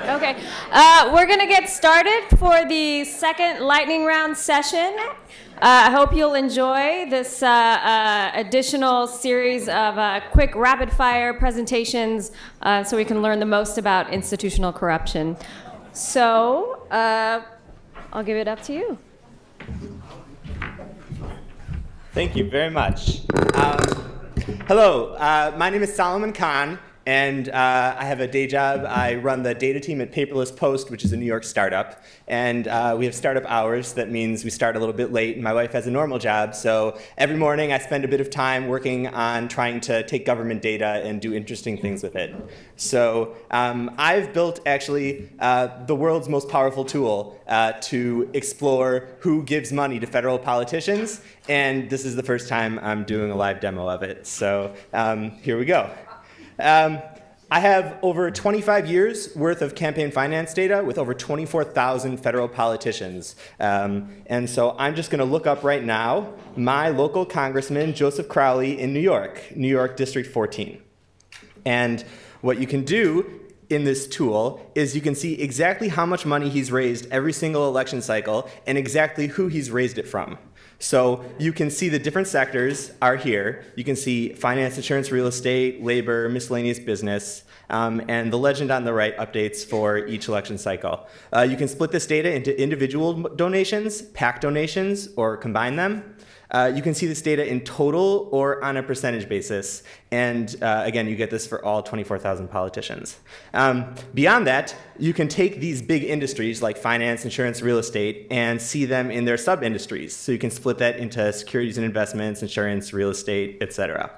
Okay, we're going to get started for the second lightning round session. I hope you'll enjoy this additional series of quick rapid-fire presentations so we can learn the most about institutional corruption. So I'll give it up to you. Thank you very much. Hello, my name is Solomon Kahn. And I have a day job. I run the data team at Paperless Post, which is a New York startup. And we have startup hours. That means we start a little bit late. And my wife has a normal job. So every morning I spend a bit of time working on trying to take government data and do interesting things with it. So I've built, actually, the world's most powerful tool to explore who gives money to federal politicians. And this is the first time I'm doing a live demo of it. So here we go. I have over 25 years worth of campaign finance data with over 24,000 federal politicians. And so I'm just going to look up right now my local congressman, Joseph Crowley, in New York District 14. And what you can do in this tool is you can see exactly how much money he's raised every single election cycle and exactly who he's raised it from. So you can see the different sectors are here. You can see finance, insurance, real estate, labor, miscellaneous business, and the legend on the right updates for each election cycle. You can split this data into individual donations, PAC donations, or combine them. You can see this data in total or on a percentage basis. And again, you get this for all 24,000 politicians. Beyond that, you can take these big industries like finance, insurance, real estate, and see them in their sub-industries. So you can split that into securities and investments, insurance, real estate, et cetera.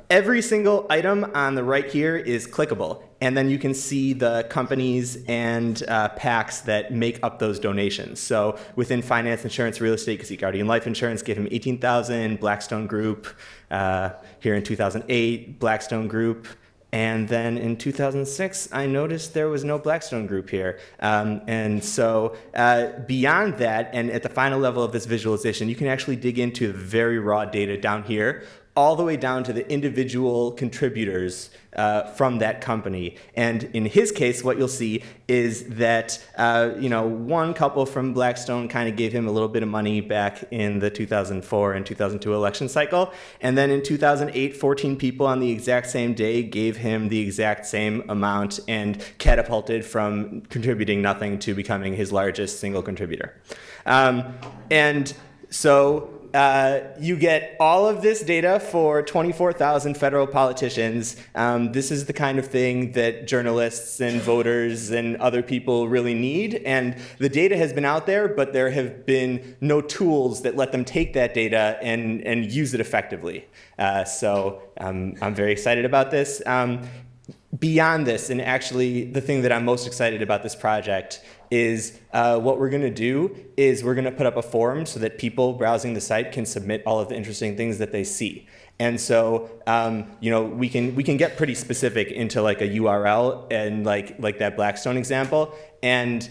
Every single item on the right here is clickable. And then you can see the companies and PACs that make up those donations. So within finance, insurance, real estate, you can see Guardian Life Insurance gave him $18,000, Blackstone Group here in 2008, Blackstone Group. And then in 2006, I noticed there was no Blackstone Group here. And so beyond that, and at the final level of this visualization, you can actually dig into the very raw data down here, all the way down to the individual contributors from that company. And in his case, what you'll see is that one couple from Blackstone kind of gave him a little bit of money back in the 2004 and 2002 election cycle. And then in 2008, 14 people on the exact same day gave him the exact same amount and catapulted from contributing nothing to becoming his largest single contributor. And so you get all of this data for 24,000 federal politicians. This is the kind of thing that journalists and voters and other people really need. And the data has been out there, but there have been no tools that let them take that data and use it effectively. So I'm very excited about this. Beyond this, and actually the thing that I'm most excited about this project is what we're going to do is we're going to put up a forum so that people browsing the site can submit all of the interesting things that they see. And so we can get pretty specific into like a URL and like that Blackstone example. And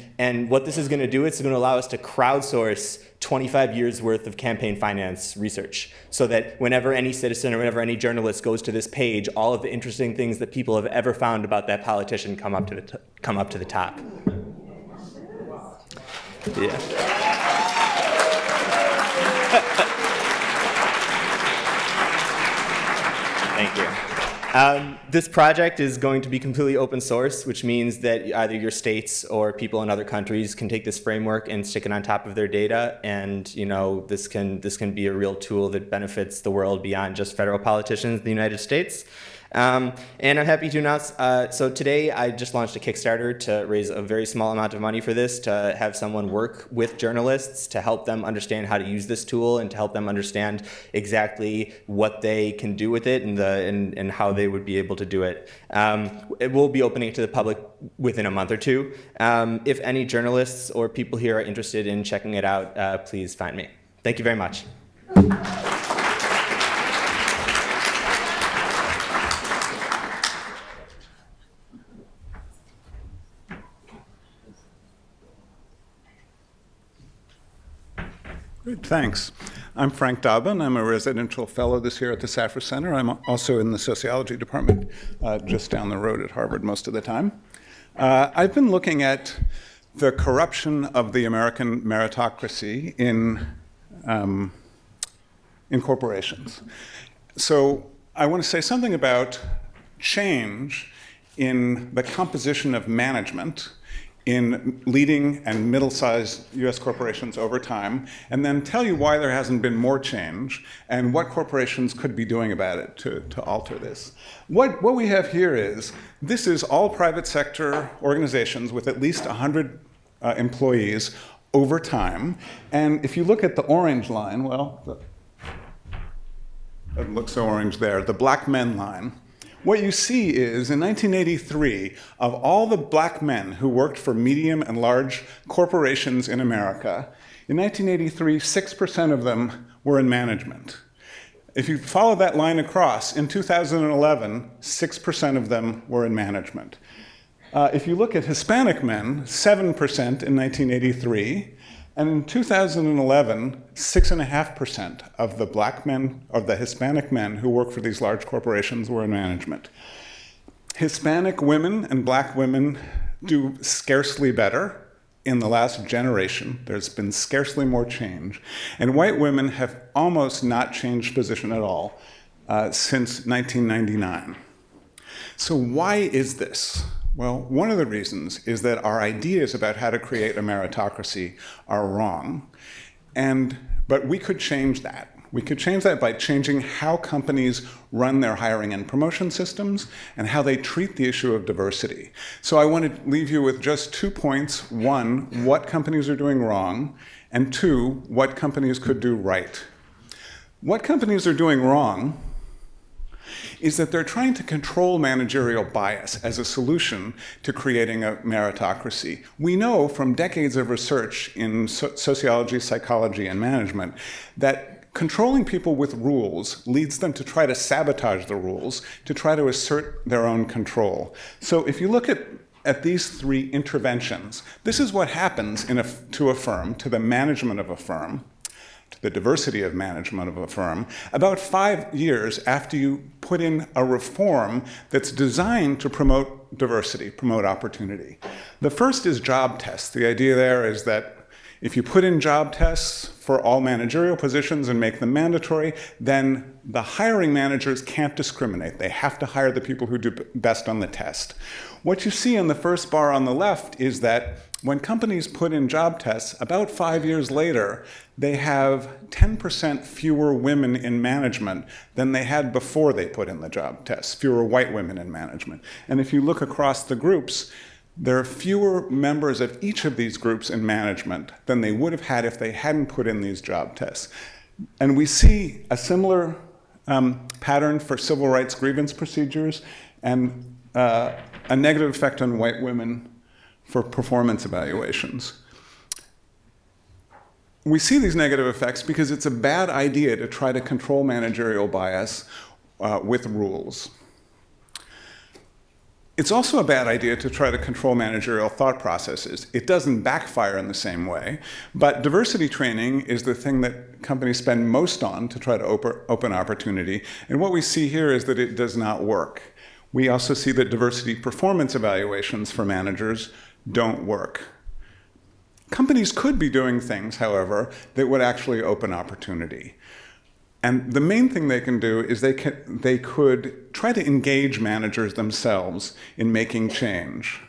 what this is going to do, it's going to allow us to crowdsource 25 years worth of campaign finance research, so that whenever any citizen or whenever any journalist goes to this page, all of the interesting things that people have ever found about that politician come up to the top. Yeah. Thank you. This project is going to be completely open source, which means that either your states or people in other countries can take this framework and stick it on top of their data, and this can be a real tool that benefits the world beyond just federal politicians in the United States. And I'm happy to announce, so today I just launched a Kickstarter to raise a very small amount of money for this, to have someone work with journalists to help them understand how to use this tool and to help them understand exactly what they can do with it and how they would be able to do it. It will be opening it to the public within a month or two. If any journalists or people here are interested in checking it out, please find me. Thank you very much. Great, thanks. I'm Frank Dobbin. I'm a residential fellow this year at the Safra Center. I'm also in the Sociology department just down the road at Harvard most of the time. I've been looking at the corruption of the American meritocracy in corporations. So I want to say something about change in the composition of management in leading and middle-sized US corporations over time, and then tell you why there hasn't been more change and what corporations could be doing about it to alter this. What we have here is, this is all private sector organizations with at least 100 employees over time. And if you look at the orange line, well, it looks so orange there, the black men line. What you see is, in 1983, of all the black men who worked for medium and large corporations in America, in 1983, 6% of them were in management. If you follow that line across, in 2011, 6% of them were in management. If you look at Hispanic men, 7% in 1983, and in 2011, 6.5% of the black men, or the Hispanic men who work for these large corporations were in management. Hispanic women and black women do scarcely better in the last generation. There's been scarcely more change. And white women have almost not changed position at all since 1999. So why is this? Well, one of the reasons is that our ideas about how to create a meritocracy are wrong, but we could change that. We could change that by changing how companies run their hiring and promotion systems and how they treat the issue of diversity. So I want to leave you with just 2 points. 1, what companies are doing wrong, and 2, what companies could do right. What companies are doing wrong is that they're trying to control managerial bias as a solution to creating a meritocracy. We know from decades of research in sociology, psychology, and management that controlling people with rules leads them to try to sabotage the rules, to try to assert their own control. So if you look at these 3 interventions, this is what happens to a firm, to the management of a firm, to the diversity of management of a firm, about 5 years after you put in a reform that's designed to promote diversity, promote opportunity. The first is job tests. The idea there is that if you put in job tests for all managerial positions and make them mandatory, then the hiring managers can't discriminate. They have to hire the people who do best on the test. What you see in the first bar on the left is that when companies put in job tests, about 5 years later, they have 10% fewer women in management than they had before they put in the job tests, fewer white women in management. And if you look across the groups, there are fewer members of each of these groups in management than they would have had if they hadn't put in these job tests. And we see a similar pattern for civil rights grievance procedures and a negative effect on white women for performance evaluations. We see these negative effects because it's a bad idea to try to control managerial bias with rules. It's also a bad idea to try to control managerial thought processes. It doesn't backfire in the same way, but diversity training is the thing that companies spend most on to try to open opportunity. And what we see here is that it does not work. We also see that diversity performance evaluations for managers don't work. Companies could be doing things, however, that would actually open opportunity. And the main thing they can do is they could try to engage managers themselves in making change.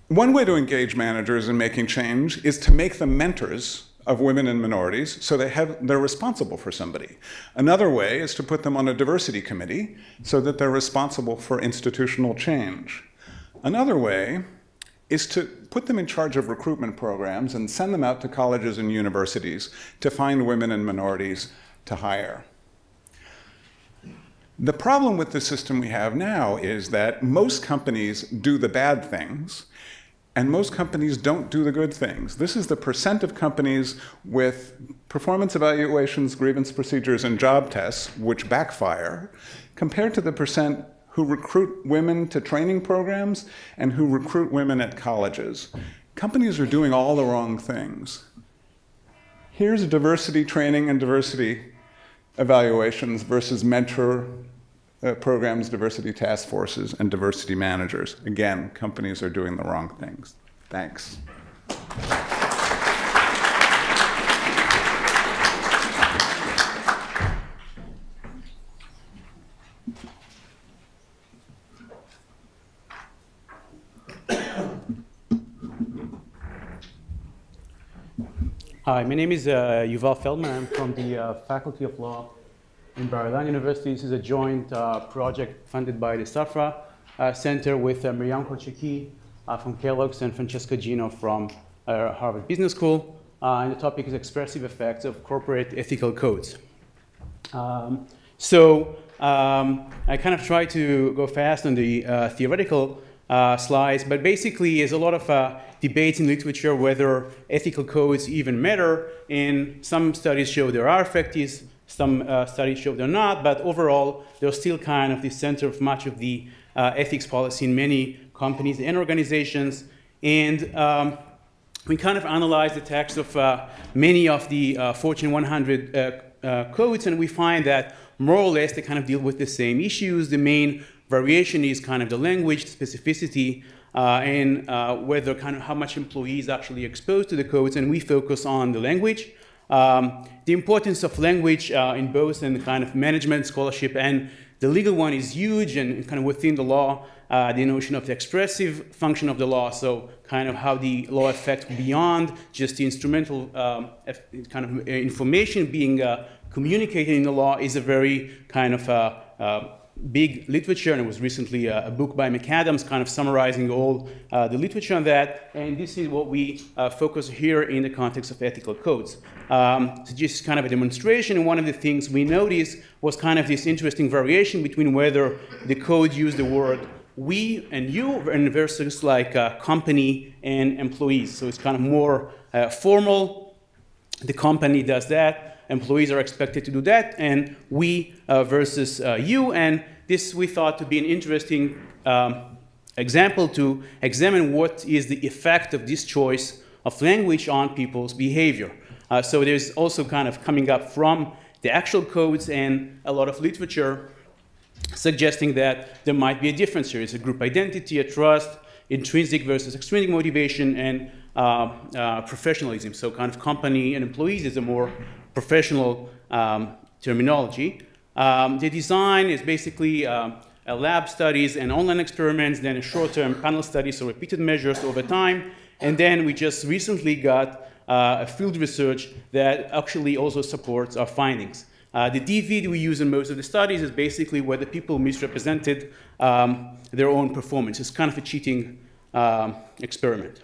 One way to engage managers in making change is to make them mentors of women and minorities, so they're responsible for somebody. Another way is to put them on a diversity committee so that they're responsible for institutional change. Another way is to put them in charge of recruitment programs and send them out to colleges and universities to find women and minorities to hire. The problem with the system we have now is that most companies do the bad things, and most companies don't do the good things. This is the percent of companies with performance evaluations, grievance procedures, and job tests, which backfire, compared to the percent who recruit women to training programs and who recruit women at colleges. Companies are doing all the wrong things. Here's diversity training and diversity evaluations versus mentor programs, diversity task forces, and diversity managers. Again, companies are doing the wrong things. Thanks. Hi, my name is Yuval Feldman. I'm from the Faculty of Law in Bar-Ilan University. This is a joint project funded by the Safra Center with Miriam Kolchaki from Kellogg's and Francesca Gino from Harvard Business School. And the topic is expressive effects of corporate ethical codes. I kind of try to go fast on the theoretical slides, but basically there's a lot of debates in literature whether ethical codes even matter, and some studies show there are effects, some studies show they're not, but overall they're still kind of the center of much of the ethics policy in many companies and organizations. And we kind of analyze the text of many of the Fortune 100 codes, and we find that more or less they kind of deal with the same issues. The main variation is kind of the language, specificity, and whether kind of how much employees actually exposed to the codes, and we focus on the language. The importance of language in both in the kind of management, scholarship, and the legal one is huge, and kind of within the law, the notion of the expressive function of the law, so kind of how the law affects beyond just the instrumental kind of information being communicated in the law is a very kind of big literature, and it was recently a book by McAdams kind of summarizing all the literature on that, and this is what we focus here in the context of ethical codes. So just kind of a demonstration, and one of the things we noticed was kind of this interesting variation between whether the code used the word we and you versus like company and employees. So it's kind of more formal. The company does that. Employees are expected to do that, and we versus you. And this we thought to be an interesting example to examine what is the effect of this choice of language on people's behavior. So there's also kind of coming up from the actual codes and a lot of literature suggesting that there might be a difference here. It's a group identity, a trust, intrinsic versus extrinsic motivation, and professionalism. So kind of company and employees is a more professional terminology. The design is basically a lab studies and online experiments, then a short-term panel study, so repeated measures over time. And then we just recently got a field research that actually also supports our findings. The DV we use in most of the studies is basically where the people misrepresented their own performance. It's kind of a cheating experiment.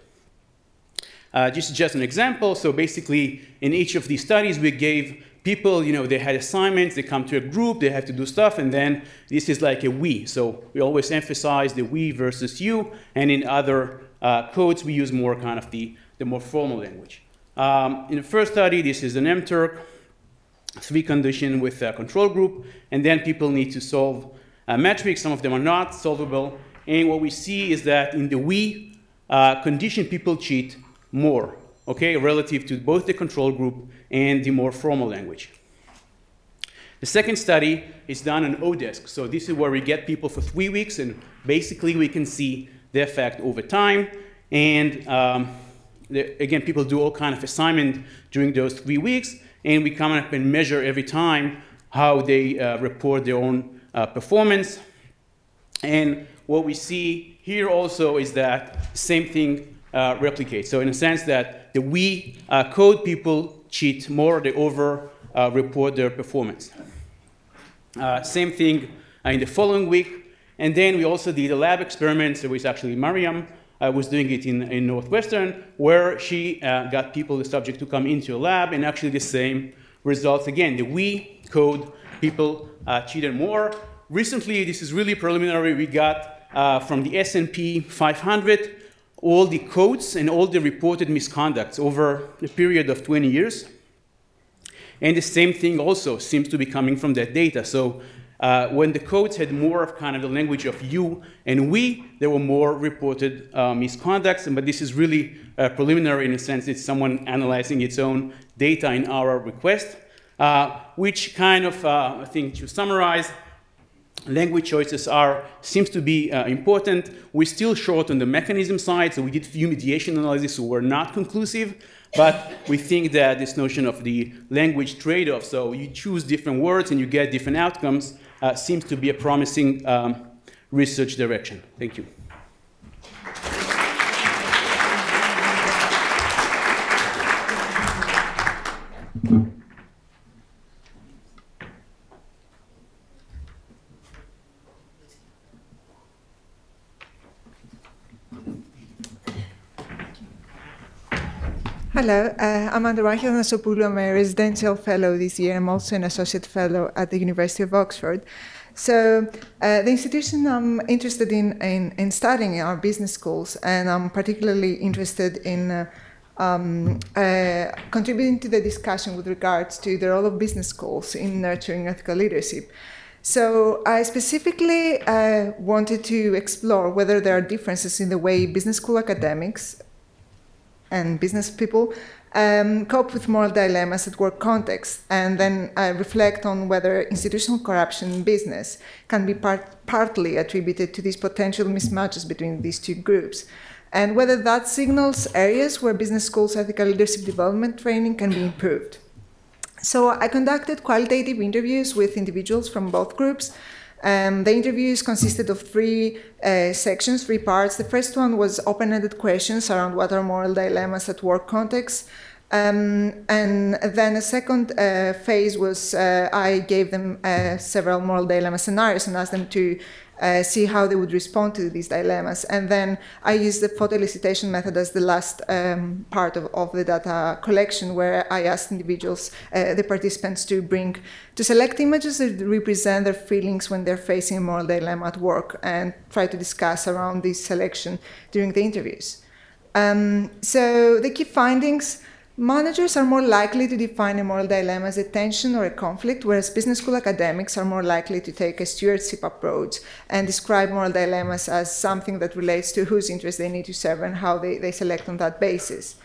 Just an example, so basically in each of these studies we gave people, they had assignments, they come to a group, they have to do stuff, and then this is like a we. So we always emphasize the we versus you, and in other codes we use more kind of the more formal language. In the first study, this is an MTurk, 3 condition with a control group, and then people need to solve metrics. Some of them are not solvable, and what we see is that in the we condition, people cheat more, okay, relative to both the control group and the more formal language. The second study is done on Odesk. So this is where we get people for 3 weeks, and basically we can see the effect over time. And again, people do all kind of assignment during those 3 weeks, and we come up and measure every time how they report their own performance. And what we see here also is that the same thing replicates. So in a sense that the we code people cheat more, they over report their performance. Same thing in the following week. And then we also did a lab experiment. So it was actually Mariam was doing it in Northwestern, where she got people, the subject, to come into a lab, and actually the same results. Again, the we code people cheated more. Recently, this is really preliminary, we got from the S&P 500 all the codes and all the reported misconducts over a period of 20 years. And the same thing also seems to be coming from that data. So when the codes had more of kind of the language of you and we, there were more reported misconducts. But this is really preliminary in a sense. It's someone analyzing its own data in our request, which kind of, I think to summarize, language choices seems to be important. We're still short on the mechanism side, so we did few mediation analysis, so we're not conclusive, but we think that this notion of the language trade-off, so you choose different words and you get different outcomes, seems to be a promising research direction. Thank you. Hello, I'm Andromachi Athanasopoulou. I'm a residential fellow this year. I'm also an associate fellow at the University of Oxford. So the institution I'm interested in studying are business schools, and I'm particularly interested in contributing to the discussion with regards to the role of business schools in nurturing ethical leadership. So I specifically wanted to explore whether there are differences in the way business school academics and business people cope with moral dilemmas at work context, and then reflect on whether institutional corruption in business can be partly attributed to these potential mismatches between these two groups, and whether that signals areas where business schools' ethical leadership development training can be improved. So I conducted qualitative interviews with individuals from both groups. The interviews consisted of three sections, three parts. The first one was open-ended questions around what are moral dilemmas at work context. And then a second phase was I gave them several moral dilemma scenarios and asked them to see how they would respond to these dilemmas. And then I used the photo elicitation method as the last part of the data collection, where I asked individuals, the participants, to select images that represent their feelings when they're facing a moral dilemma at work, and try to discuss around this selection during the interviews. So the key findings: managers are more likely to define a moral dilemma as a tension or a conflict, whereas business school academics are more likely to take a stewardship approach and describe moral dilemmas as something that relates to whose interests they need to serve and how they select on that basis.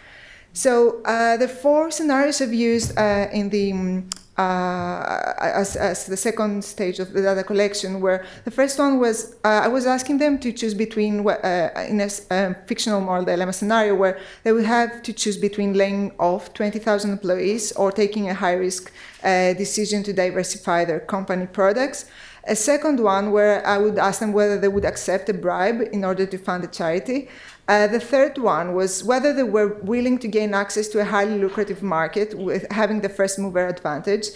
So the four scenarios I've used in the as the second stage of the data collection, where the first one was, I was asking them to choose between, in a fictional moral dilemma scenario, where they would have to choose between laying off 20,000 employees or taking a high-risk decision to diversify their company products. A second one where I would ask them whether they would accept a bribe in order to fund a charity. The third one was whether they were willing to gain access to a highly lucrative market with having the first mover advantage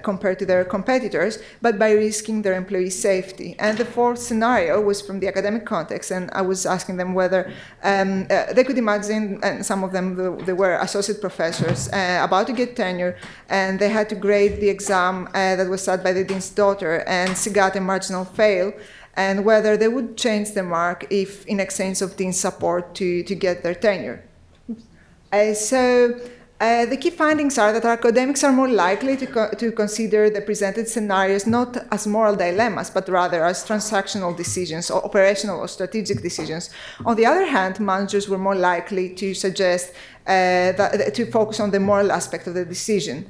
compared to their competitors, but by risking their employee safety. And the fourth scenario was from the academic context, and I was asking them whether they could imagine, and some of them, they were associate professors about to get tenure, and they had to grade the exam that was sat by the dean's daughter, and she got a marginal fail, and whether they would change the mark if in exchange of dean support to get their tenure. The key findings are that academics are more likely to consider the presented scenarios not as moral dilemmas, but rather as transactional decisions or operational or strategic decisions. On the other hand, managers were more likely to suggest to focus on the moral aspect of the decision.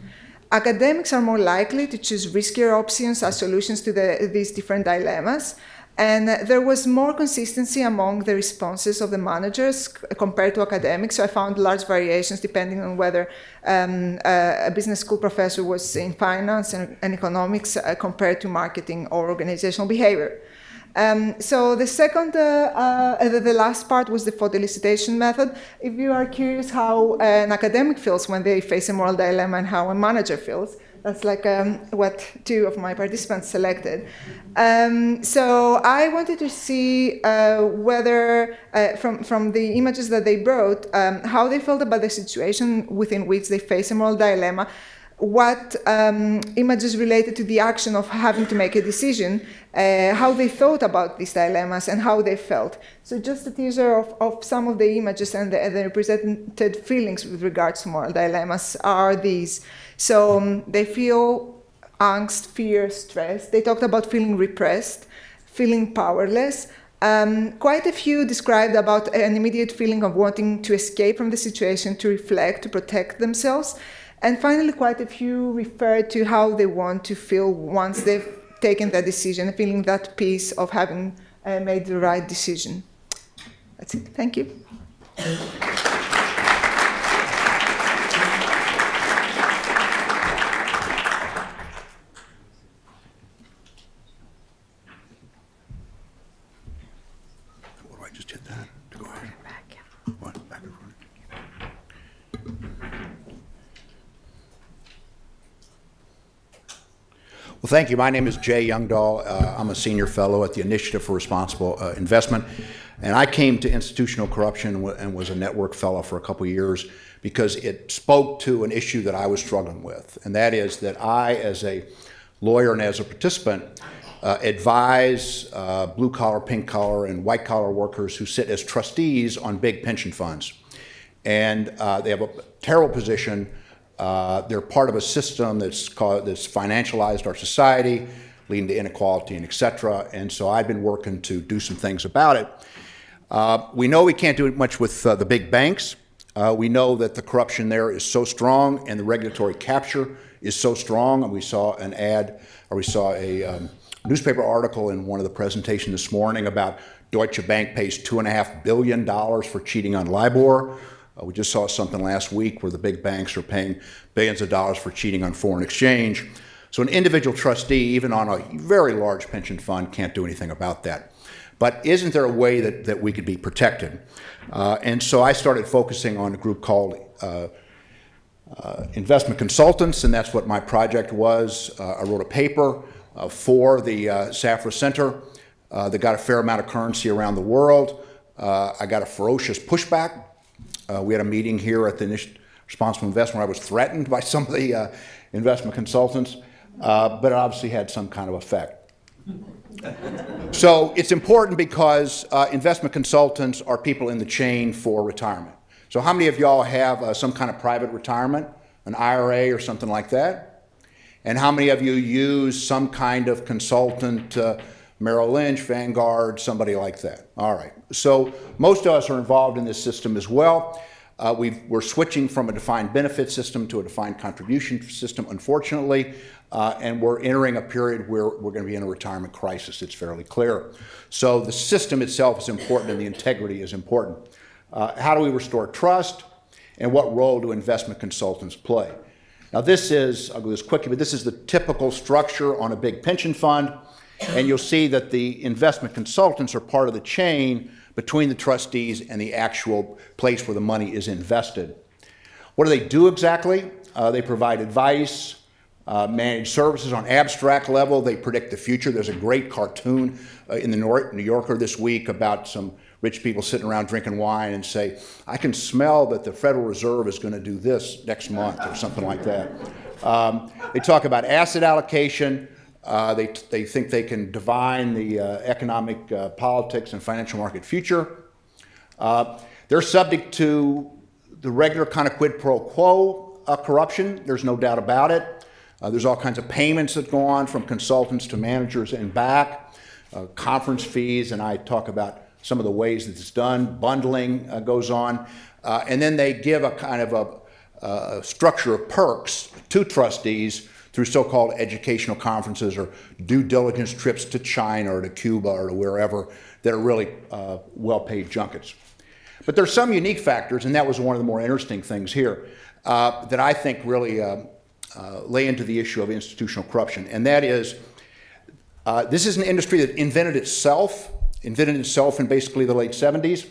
Academics are more likely to choose riskier options as solutions to these different dilemmas. And there was more consistency among the responses of the managers compared to academics. So I found large variations depending on whether a business school professor was in finance and economics compared to marketing or organizational behavior. So the second, the last part was the photo elicitation method. If you are curious how an academic feels when they face a moral dilemma and how a manager feels, that's like what two of my participants selected. So I wanted to see whether, from the images that they brought, how they felt about the situation within which they face a moral dilemma, what images related to the action of having to make a decision, how they thought about these dilemmas, and how they felt. So just a teaser of some of the images and the represented feelings with regards to moral dilemmas are these. So they feel angst, fear, stress. They talked about feeling repressed, feeling powerless. Quite a few described about an immediate feeling of wanting to escape from the situation, to reflect, to protect themselves. And finally, quite a few referred to how they want to feel once they've taking that decision, feeling that peace of having made the right decision. That's it. Thank you. Well, thank you. My name is Jay Youngdahl. I'm a senior fellow at the Initiative for Responsible Investment. And I came to institutional corruption and was a network fellow for a couple of years because it spoke to an issue that I was struggling with. And that is that I, as a lawyer and as a participant, advise blue-collar, pink-collar, and white-collar workers who sit as trustees on big pension funds. And they have a terrible position. They're part of a system that's financialized our society, leading to inequality and et cetera. And so I've been working to do some things about it. We know we can't do much with the big banks. We know that the corruption there is so strong and the regulatory capture is so strong. And we saw an ad, or we saw a newspaper article in one of the presentations this morning about Deutsche Bank pays $2.5 billion for cheating on LIBOR. We just saw something last week where the big banks are paying billions of dollars for cheating on foreign exchange. So an individual trustee, even on a very large pension fund, can't do anything about that. But isn't there a way that we could be protected? And so I started focusing on a group called Investment Consultants, and that's what my project was. I wrote a paper for the Safra Center that got a fair amount of currency around the world. I got a ferocious pushback. We had a meeting here at the Responsible Investment where I was threatened by some of the investment consultants, but it obviously had some kind of effect. So it's important because investment consultants are people in the chain for retirement. So how many of y'all have some kind of private retirement, an IRA or something like that? And how many of you use some kind of consultant, Merrill Lynch, Vanguard, somebody like that? All right. So most of us are involved in this system as well. We're switching from a defined benefit system to a defined contribution system, unfortunately, and we're entering a period where we're going to be in a retirement crisis. It's fairly clear. So the system itself is important and the integrity is important. How do we restore trust, and what role do investment consultants play? Now this is, I'll go this quickly, but this is the typical structure on a big pension fund, and you'll see that the investment consultants are part of the chain between the trustees and the actual place where the money is invested. What do they do exactly? They provide advice, manage services on abstract level. They predict the future. There's a great cartoon in the New Yorker this week about some rich people sitting around drinking wine and say, I can smell that the Federal Reserve is going to do this next month or something like that. They talk about asset allocation. They think they can divine the economic politics and financial market future. They're subject to the regular kind of quid pro quo corruption. There's no doubt about it. There's all kinds of payments that go on from consultants to managers and back, conference fees, and I talk about some of the ways that it's done. Bundling goes on. And then they give a kind of a structure of perks to trustees through so-called educational conferences or due diligence trips to China or to Cuba or to wherever that are really well-paid junkets. But there's some unique factors, and that was one of the more interesting things here, that I think really lay into the issue of institutional corruption. And that is, this is an industry that invented itself in basically the late 70s.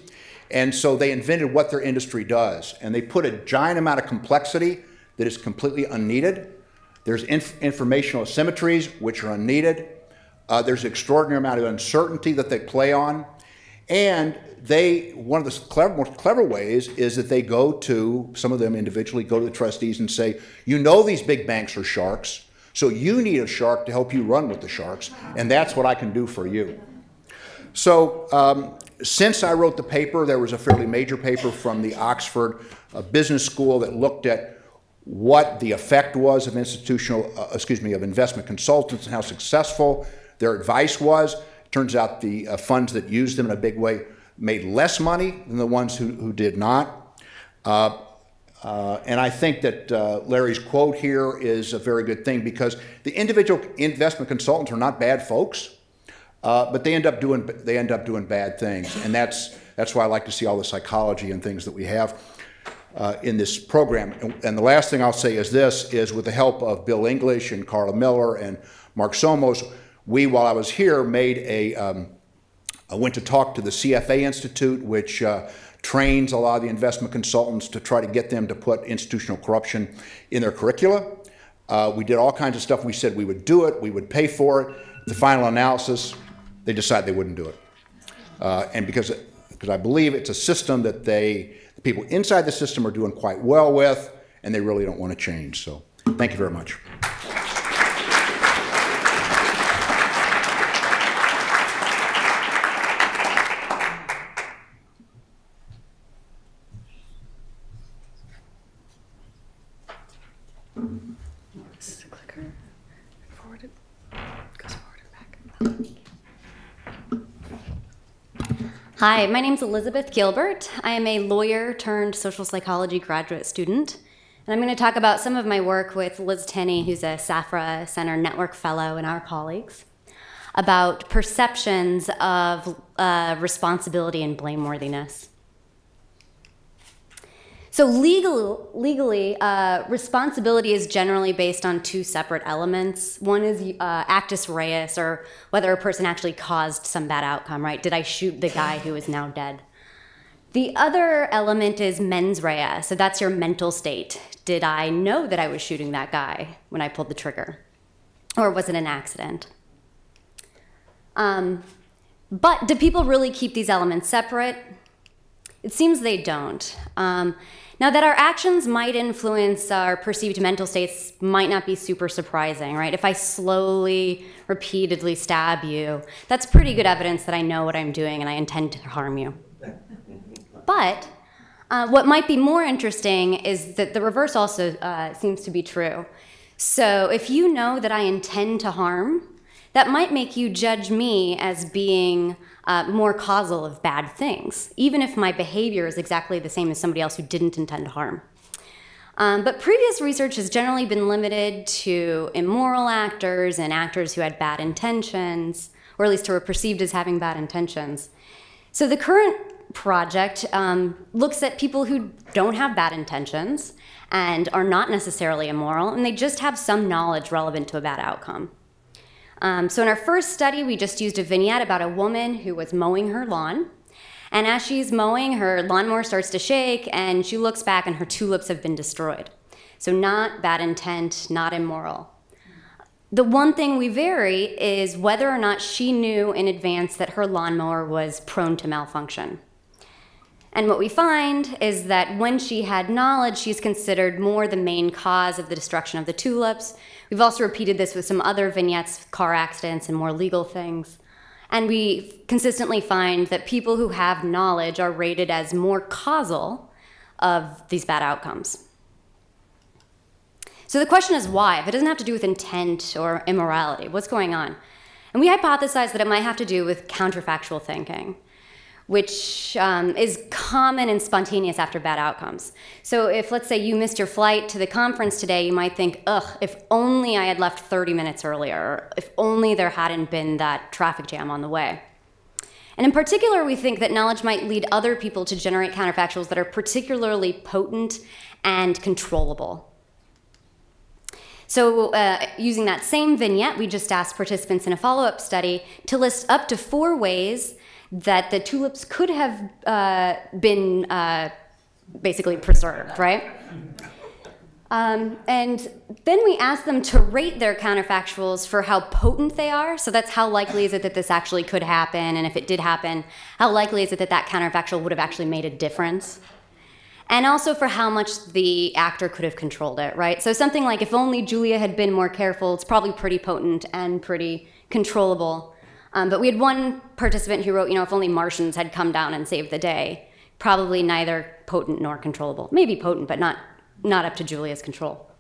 And so they invented what their industry does. And they put a giant amount of complexity that is completely unneeded. There's informational asymmetries, which are unneeded. There's an extraordinary amount of uncertainty that they play on. And one of the most clever ways is that they go to, some of them individually, go to the trustees and say, you know these big banks are sharks, so you need a shark to help you run with the sharks, and that's what I can do for you. So since I wrote the paper, there was a fairly major paper from the Oxford Business School that looked at what the effect was of of investment consultants and how successful their advice was. It turns out the funds that used them in a big way made less money than the ones who did not. And I think that Larry's quote here is a very good thing, because the individual investment consultants are not bad folks, but they end up doing bad things, and that's why I like to see all the psychology and things that we have in this program. And the last thing I'll say is this: is with the help of Bill English and Carla Miller and Mark Somos, we, while I was here, made I went to talk to the CFA Institute, which trains a lot of the investment consultants to try to get them to put institutional corruption in their curricula. We did all kinds of stuff. We said we would do it, we would pay for it. The final analysis, they decided they wouldn't do it. And because I believe it's a system that the people inside the system are doing quite well with, and they really don't want to change. So thank you very much. Hi, my name's Elizabeth Gilbert. I am a lawyer turned social psychology graduate student. And I'm going to talk about some of my work with Liz Tenney, who's a Safra Center Network Fellow, and our colleagues, about perceptions of responsibility and blameworthiness. So legally, responsibility is generally based on two separate elements. One is actus reus, or whether a person actually caused some bad outcome, right? Did I shoot the guy who is now dead? The other element is mens rea, so that's your mental state. Did I know that I was shooting that guy when I pulled the trigger? Or was it an accident? But do people really keep these elements separate? It seems they don't. Now, that our actions might influence our perceived mental states might not be super surprising, right? If I slowly, repeatedly stab you, that's pretty good evidence that I know what I'm doing and I intend to harm you. But what might be more interesting is that the reverse also seems to be true. So if you know that I intend to harm, that might make you judge me as being more causal of bad things, even if my behavior is exactly the same as somebody else who didn't intend to harm. But previous research has generally been limited to immoral actors and actors who had bad intentions, or at least who were perceived as having bad intentions. So the current project looks at people who don't have bad intentions and are not necessarily immoral, and they just have some knowledge relevant to a bad outcome. So in our first study, we just used a vignette about a woman who was mowing her lawn. And as she's mowing, her lawnmower starts to shake, and she looks back, and her tulips have been destroyed. So not bad intent, not immoral. The one thing we vary is whether or not she knew in advance that her lawnmower was prone to malfunction. And what we find is that when she had knowledge, she's considered more the main cause of the destruction of the tulips. We've also repeated this with some other vignettes, car accidents and more legal things. And we consistently find that people who have knowledge are rated as more causal of these bad outcomes. So the question is why? If it doesn't have to do with intent or immorality, what's going on? And we hypothesize that it might have to do with counterfactual thinking, which is common and spontaneous after bad outcomes. So if, let's say, you missed your flight to the conference today, you might think, ugh, if only I had left 30 minutes earlier, or if only there hadn't been that traffic jam on the way. And in particular, we think that knowledge might lead other people to generate counterfactuals that are particularly potent and controllable. So using that same vignette, we just asked participants in a follow-up study to list up to 4 ways that the tulips could have been basically preserved, right? And then we asked them to rate their counterfactuals for how potent they are. So that's how likely is it that this actually could happen, and if it did happen, how likely is it that that counterfactual would have actually made a difference? And also for how much the actor could have controlled it, right? So something like, if only Julia had been more careful, it's probably pretty potent and pretty controllable. But we had one participant who wrote, if only Martians had come down and saved the day. Probably neither potent nor controllable. Maybe potent, but not up to Julia's control.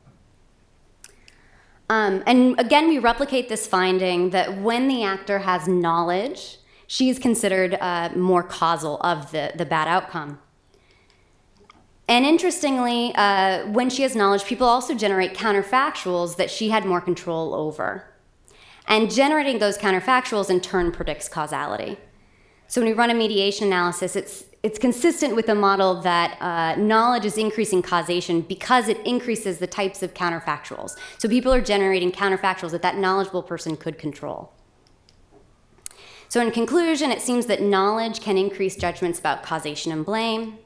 And again, we replicate this finding that when the actor has knowledge, she's considered more causal of the bad outcome. And interestingly, when she has knowledge, people also generate counterfactuals that she had more control over. And generating those counterfactuals in turn predicts causality. So when we run a mediation analysis, it's consistent with the model that knowledge is increasing causation because it increases the types of counterfactuals. So people are generating counterfactuals that knowledgeable person could control. So in conclusion, it seems that knowledge can increase judgments about causation and blame.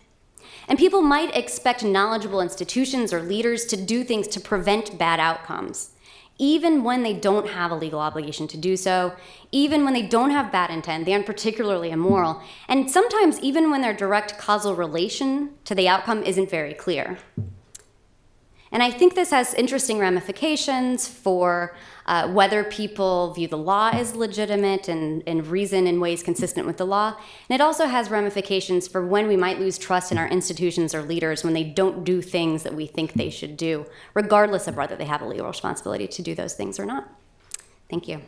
And people might expect knowledgeable institutions or leaders to do things to prevent bad outcomes, even when they don't have a legal obligation to do so, even when they don't have bad intent, they aren't particularly immoral, and sometimes even when their direct causal relation to the outcome isn't very clear. And I think this has interesting ramifications for whether people view the law as legitimate and reason in ways consistent with the law. And it also has ramifications for when we might lose trust in our institutions or leaders when they don't do things that we think they should do, regardless of whether they have a legal responsibility to do those things or not. Thank you.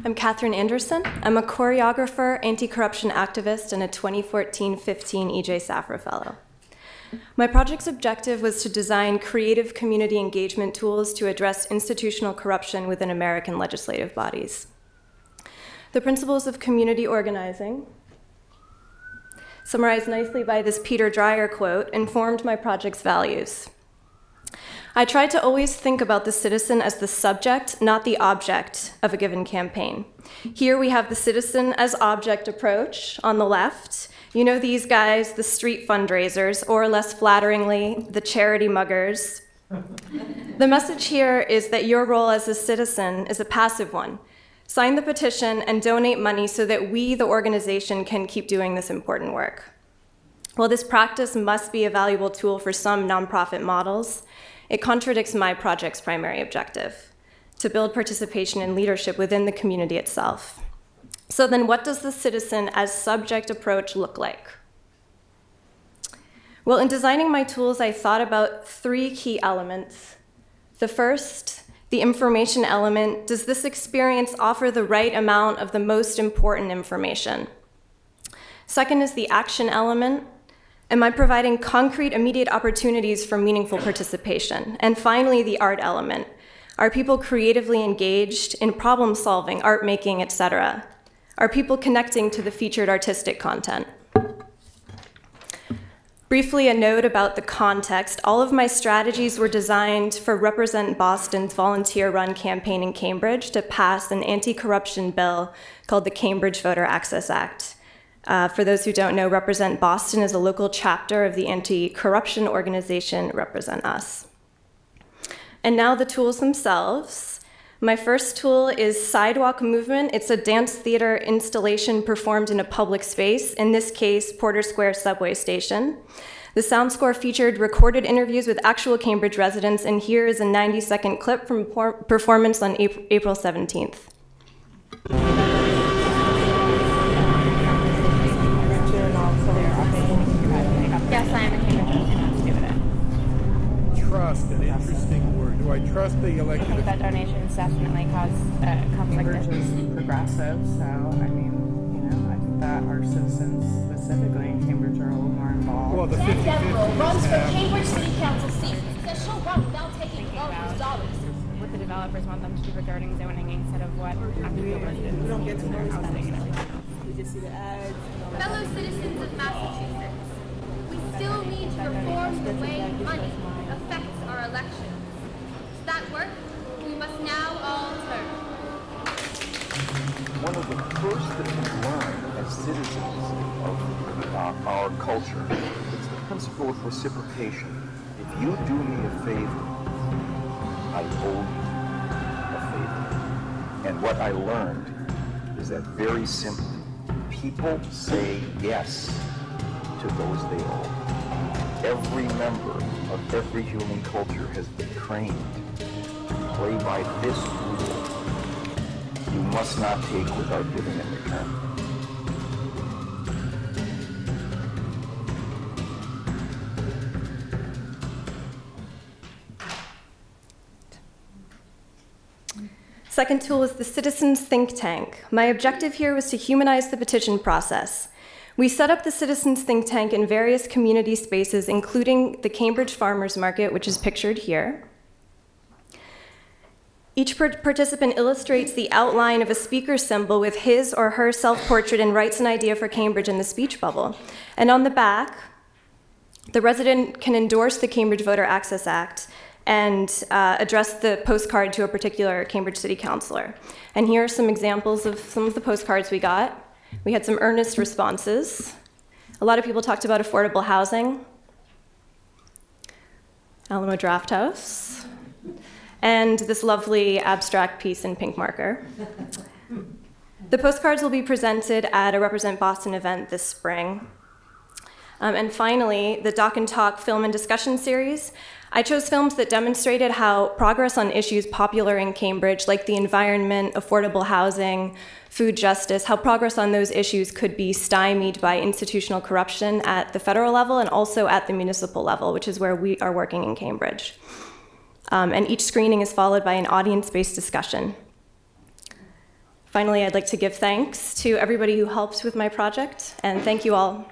I'm Katherine Anderson. I'm a choreographer, anti-corruption activist, and a 2014-15 EJ Safra Fellow. My project's objective was to design creative community engagement tools to address institutional corruption within American legislative bodies. The principles of community organizing, summarized nicely by this Peter Dreyer quote, informed my project's values. I tried to always think about the citizen as the subject, not the object of a given campaign. Here we have the citizen as object approach on the left. You know these guys, the street fundraisers, or less flatteringly, the charity muggers. The message here is that your role as a citizen is a passive one. Sign the petition and donate money so that we, the organization, can keep doing this important work. While this practice must be a valuable tool for some nonprofit models, it contradicts my project's primary objective, to build participation and leadership within the community itself. So then what does the citizen as subject approach look like? Well, in designing my tools, I thought about three key elements. The first, the information element. Does this experience offer the right amount of the most important information? Second is the action element. Am I providing concrete, immediate opportunities for meaningful participation? And finally, the art element. Are people creatively engaged in problem solving, art making, etc.? Are people connecting to the featured artistic content? Briefly, a note about the context. All of my strategies were designed for Represent Boston's volunteer-run campaign in Cambridge to pass an anti-corruption bill called the Cambridge Voter Access Act. For those who don't know, Represent Boston is a local chapter of the anti-corruption organization Represent Us. And now the tools themselves. My first tool is Sidewalk Movement. It's a dance theater installation performed in a public space, in this case, Porter Square subway station. The sound score featured recorded interviews with actual Cambridge residents, and here is a 90-second clip from performance on April 17th. Yes, I am a Cambridge. Trust, an interesting word. Do I trust the elected? I think that donations definitely cause conflict. Cambridge is progressive, so I mean, you know, I think that our citizens specifically in Cambridge are a little more involved. Well, the 50-50 runs for Cambridge City Council seat. Says she'll run without taking developers' dollars. What the developers want them to do regarding zoning instead of what actual residents. We don't get to know We just see the ads. Fellow citizens of Massachusetts, we still need to reform the way money affects our elections. Does that work? We must now all turn. One of the first things we learn as citizens of our culture is the principle of reciprocation. If you do me a favor, I owe you a favor. And what I learned is that very simply, people say yes to those they owe. Every member of every human culture has been trained to play by this rule. You must not take without giving in return. Second tool is the Citizens Think Tank. My objective here was to humanize the petition process. We set up the Citizens Think Tank in various community spaces, including the Cambridge Farmers Market, which is pictured here. Each participant illustrates the outline of a speaker symbol with his or her self-portrait and writes an idea for Cambridge in the speech bubble. And on the back, the resident can endorse the Cambridge Voter Access Act and address the postcard to a particular Cambridge City Councilor. And here are some examples of some of the postcards we got. We had some earnest responses. A lot of people talked about affordable housing, Alamo Draft House, and this lovely abstract piece in pink marker. The postcards will be presented at a Represent Boston event this spring. And finally, the Doc and Talk film and discussion series. I chose films that demonstrated how progress on issues popular in Cambridge, like the environment, affordable housing, food justice, how progress on those issues could be stymied by institutional corruption at the federal level and also at the municipal level, which is where we are working in Cambridge. And each screening is followed by an audience-based discussion. Finally, I'd like to give thanks to everybody who helped with my project, and thank you all.